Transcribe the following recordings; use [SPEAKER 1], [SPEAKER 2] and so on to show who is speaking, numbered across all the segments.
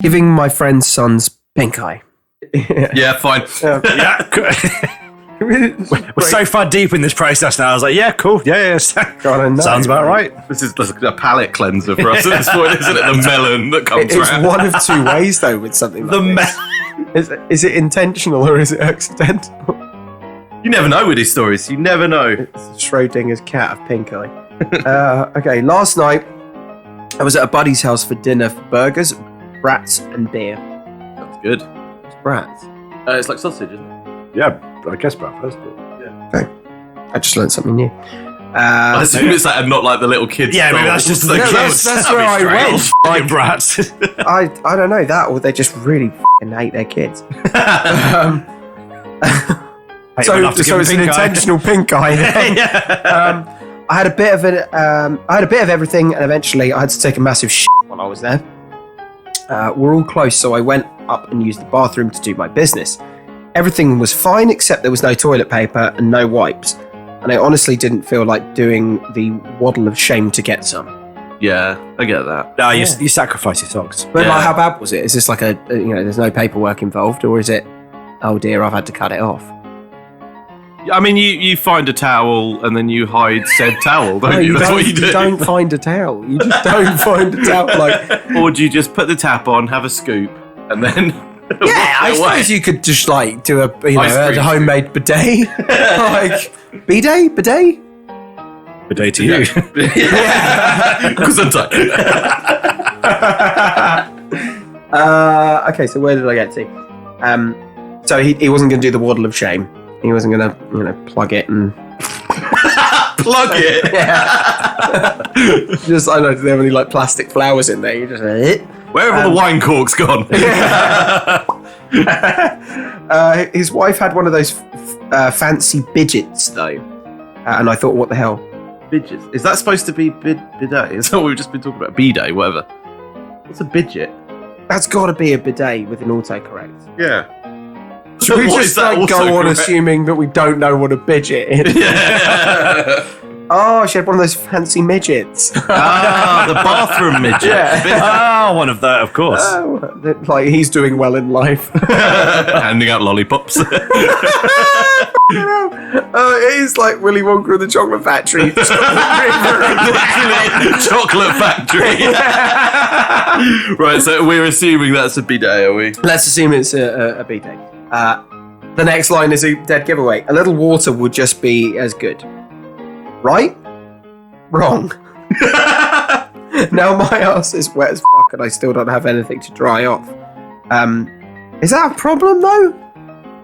[SPEAKER 1] Giving my friend's son's pink eye.
[SPEAKER 2] Yeah, fine.
[SPEAKER 3] We're so far deep in this process now. I was like, yeah, cool. Yeah. Sounds about right.
[SPEAKER 2] This is like a palate cleanser for us at this point, isn't it? The melon that comes
[SPEAKER 1] It's
[SPEAKER 2] around.
[SPEAKER 1] one of two ways, though, with something like this. Is it intentional or is it accidental?
[SPEAKER 2] You never know with these stories. You never know.
[SPEAKER 1] It's Schrodinger's cat of pink eye. Okay, last night I was at a buddy's house for dinner for burgers, brats, and beer.
[SPEAKER 2] That's good.
[SPEAKER 1] It's brats.
[SPEAKER 2] It's like sausage, isn't it?
[SPEAKER 3] Yeah, I guess breakfast.
[SPEAKER 1] I just learned something new.
[SPEAKER 2] I assume it's that and not like the little kids.
[SPEAKER 3] Yeah, maybe that's just the
[SPEAKER 1] that's where I went.
[SPEAKER 3] Like brats.
[SPEAKER 1] I don't know that, or they just really hate their kids. So it's an intentional pink eye. I had a bit of everything, and eventually I had to take a massive shit while I was there. We're all close, so I went up and used the bathroom to do my business. Everything was fine, except there was no toilet paper and no wipes. And I honestly didn't feel like doing the waddle of shame to get some.
[SPEAKER 2] Yeah, I get that.
[SPEAKER 3] No, you sacrifice your socks.
[SPEAKER 1] But like, how bad was it? Is this like there's no paperwork involved, or is it, oh dear, I've had to cut it off?
[SPEAKER 2] I mean, you find a towel and then you hide said towel, don't you? That's what you do.
[SPEAKER 1] You don't find a towel. You just don't find a towel.
[SPEAKER 2] Or do you just put the tap on, have a scoop, and then...
[SPEAKER 1] Yeah, I suppose you could just like do a a homemade bidet, like bidet.
[SPEAKER 3] Bidet to you.
[SPEAKER 2] Because I'm tired.
[SPEAKER 1] Okay, so where did I get to? So he wasn't going to do the waddle of shame. He wasn't going to plug it and
[SPEAKER 2] plug it.
[SPEAKER 1] Yeah. Just I don't know. Do they have any like plastic flowers in there? You just
[SPEAKER 2] where have all the wine corks gone?
[SPEAKER 1] His wife had one of those fancy bidgets, though. And I thought, what the hell?
[SPEAKER 2] Bidgets? Is that supposed to be bidet? Is that what we've just been talking about? Bidet, whatever. What's a bidget?
[SPEAKER 1] That's got to be a bidet with an autocorrect.
[SPEAKER 2] Yeah.
[SPEAKER 1] Should we just go on assuming that we don't know what a bidget is?
[SPEAKER 2] Yeah.
[SPEAKER 1] Oh, she had one of those fancy midgets.
[SPEAKER 2] The bathroom midget.
[SPEAKER 1] Yeah.
[SPEAKER 3] One of that, of course.
[SPEAKER 1] Like he's doing well in life.
[SPEAKER 2] Handing out lollipops.
[SPEAKER 1] It is like Willy Wonka and the Chocolate Factory.
[SPEAKER 2] Chocolate Factory. Right, so we're assuming that's a bidet, are we?
[SPEAKER 1] Let's assume it's a bidet. The next line is a dead giveaway. A little water would just be as good. Right? Wrong. Now my ass is wet as fuck and I still don't have anything to dry off. Is that a problem though?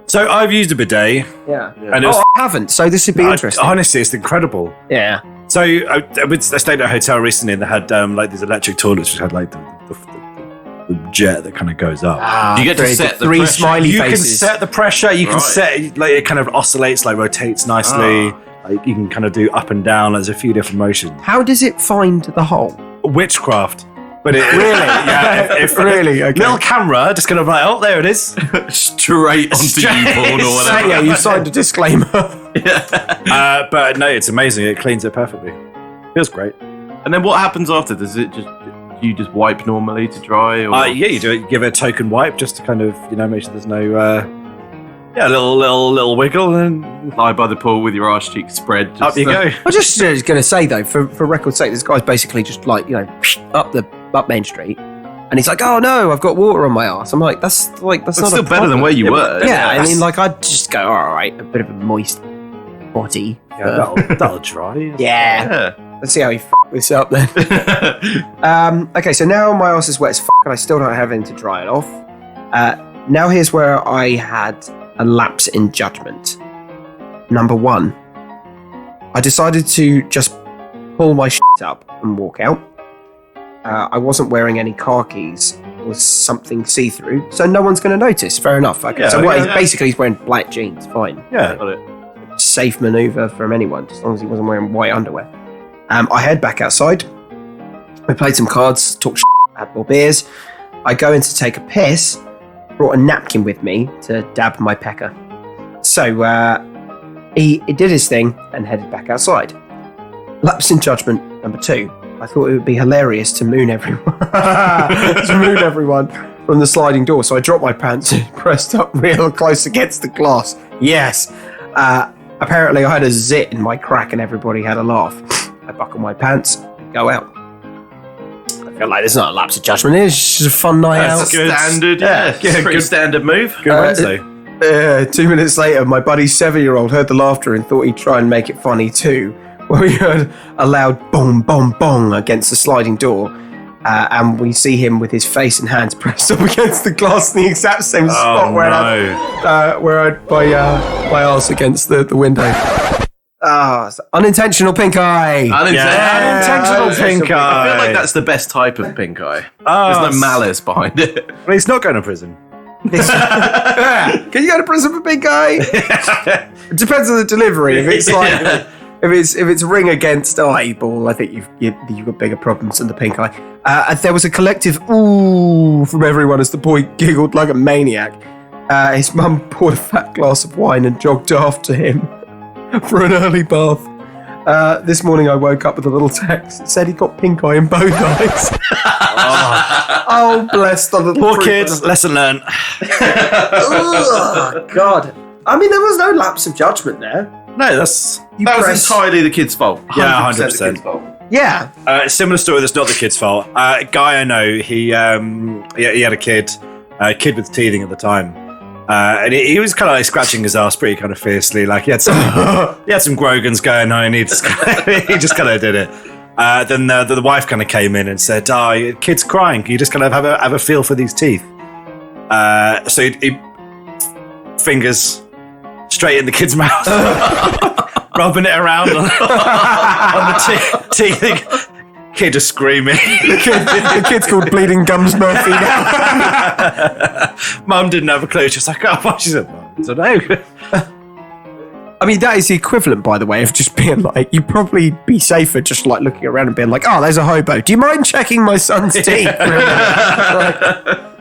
[SPEAKER 3] So I've used a bidet.
[SPEAKER 1] Yeah.
[SPEAKER 3] And
[SPEAKER 1] I haven't, so this would be interesting.
[SPEAKER 3] Honestly, it's incredible.
[SPEAKER 1] Yeah.
[SPEAKER 3] So I stayed at a hotel recently and they had like these electric toilets which had like the jet that kind of goes up.
[SPEAKER 2] You get to set the
[SPEAKER 1] three
[SPEAKER 2] pressure.
[SPEAKER 1] smiley
[SPEAKER 3] You
[SPEAKER 1] faces.
[SPEAKER 3] can set the pressure. You can set like it kind of oscillates, like rotates nicely. Like you can kind of do up and down. There's a few different motions.
[SPEAKER 1] How does it find the hole?
[SPEAKER 3] Witchcraft. But it
[SPEAKER 1] Really?
[SPEAKER 3] yeah. If
[SPEAKER 1] Really? Okay.
[SPEAKER 3] little camera just kind of like, oh, there it is.
[SPEAKER 2] Straight onto YouPorn or whatever.
[SPEAKER 1] Yeah, you signed a disclaimer.
[SPEAKER 3] But no, it's amazing. It cleans it perfectly. Feels great.
[SPEAKER 2] And then what happens after? Does it just... Do you just wipe normally to dry? Or?
[SPEAKER 3] Yeah, you do it. You give it a token wipe just to kind of, make sure there's no... a little wiggle and
[SPEAKER 2] Lie by the pool with your arse cheeks spread.
[SPEAKER 3] up you go.
[SPEAKER 1] I just was going to say though, for record's sake, this guy's basically just like up Main Street, and he's like, "Oh no, I've got water on my arse." I'm like, "That's not
[SPEAKER 2] still
[SPEAKER 1] a
[SPEAKER 2] better than where you were."
[SPEAKER 1] Yeah, I mean, like I'd just go, "All right, a bit of a moist body."
[SPEAKER 3] Yeah, that'll dry.
[SPEAKER 1] Yeah. Let's see how he this up then. Okay, so now my arse is wet as and I still don't have anything to dry it off. Now here's where I had a lapse in judgment. Number 1, I decided to just pull my shit up and walk out. I wasn't wearing any khakis or something see-through, so no one's going to notice. Fair enough. Okay, so basically he's wearing black jeans. Fine.
[SPEAKER 3] Yeah.
[SPEAKER 2] Got it.
[SPEAKER 1] Safe maneuver from anyone, as long as he wasn't wearing white underwear. I head back outside. I played some cards, talked shit, had more beers. I go in to take a piss. Brought a napkin with me to dab my pecker. So he did his thing and headed back outside. Lapse in judgment number 2. I thought it would be hilarious to moon everyone. from the sliding door. So I dropped my pants and pressed up real close against the glass. Yes. Apparently I had a zit in my crack and everybody had a laugh. I buckle my pants and go out. I feel like there's not a lapse of judgment. It's just a fun night out.
[SPEAKER 2] That's standard, yeah. Pretty standard move.
[SPEAKER 3] Good Wednesday.
[SPEAKER 1] 2 minutes later, my buddy's 7-year-old heard the laughter and thought he'd try and make it funny too. When we heard a loud bong, bong, bong against the sliding door, and we see him with his face and hands pressed up against the glass in the exact same spot where I had my arse against the window. Unintentional pink eye.
[SPEAKER 2] Unintentional
[SPEAKER 3] pink eye.
[SPEAKER 2] I feel like that's the best type of pink eye. There's no malice behind it.
[SPEAKER 3] Well, he's not going to prison.
[SPEAKER 1] Can you go to prison for pink eye? It depends on the delivery. If it's like if it's ring against eyeball, I think you've got bigger problems than the pink eye. There was a collective ooh from everyone as the boy giggled like a maniac. His mum poured a fat glass of wine and jogged after him for an early bath. This morning I woke up with a little text that said he got pink eye in both eyes. Oh, bless the little
[SPEAKER 3] Poor kids, lesson learned.
[SPEAKER 1] Oh, God. I mean, there was no lapse of judgment there.
[SPEAKER 3] No, that's...
[SPEAKER 2] That was entirely the kid's fault.
[SPEAKER 3] Yeah,
[SPEAKER 2] 100% the
[SPEAKER 3] 100%.
[SPEAKER 2] kid's fault.
[SPEAKER 1] Yeah.
[SPEAKER 3] Similar story that's not the kid's fault. A guy I know, he had a kid with teething at the time. And he was kind of like scratching his ass pretty kind of fiercely. Like he had some Grogans going on and he just kind of did it. Then the wife kind of came in and said, your kid's crying. Can you just kind of have a feel for these teeth? So he fingers straight in the kid's mouth, rubbing it around on the teeth. Kid just screaming.
[SPEAKER 1] The kid's called Bleeding Gums Murphy now.
[SPEAKER 3] Mum didn't have a clue. She's like, oh, she said, I don't know.
[SPEAKER 1] I mean, that is the equivalent, by the way, of just being like, you'd probably be safer just like looking around and being like, oh, there's a hobo. Do you mind checking my son's teeth? Like,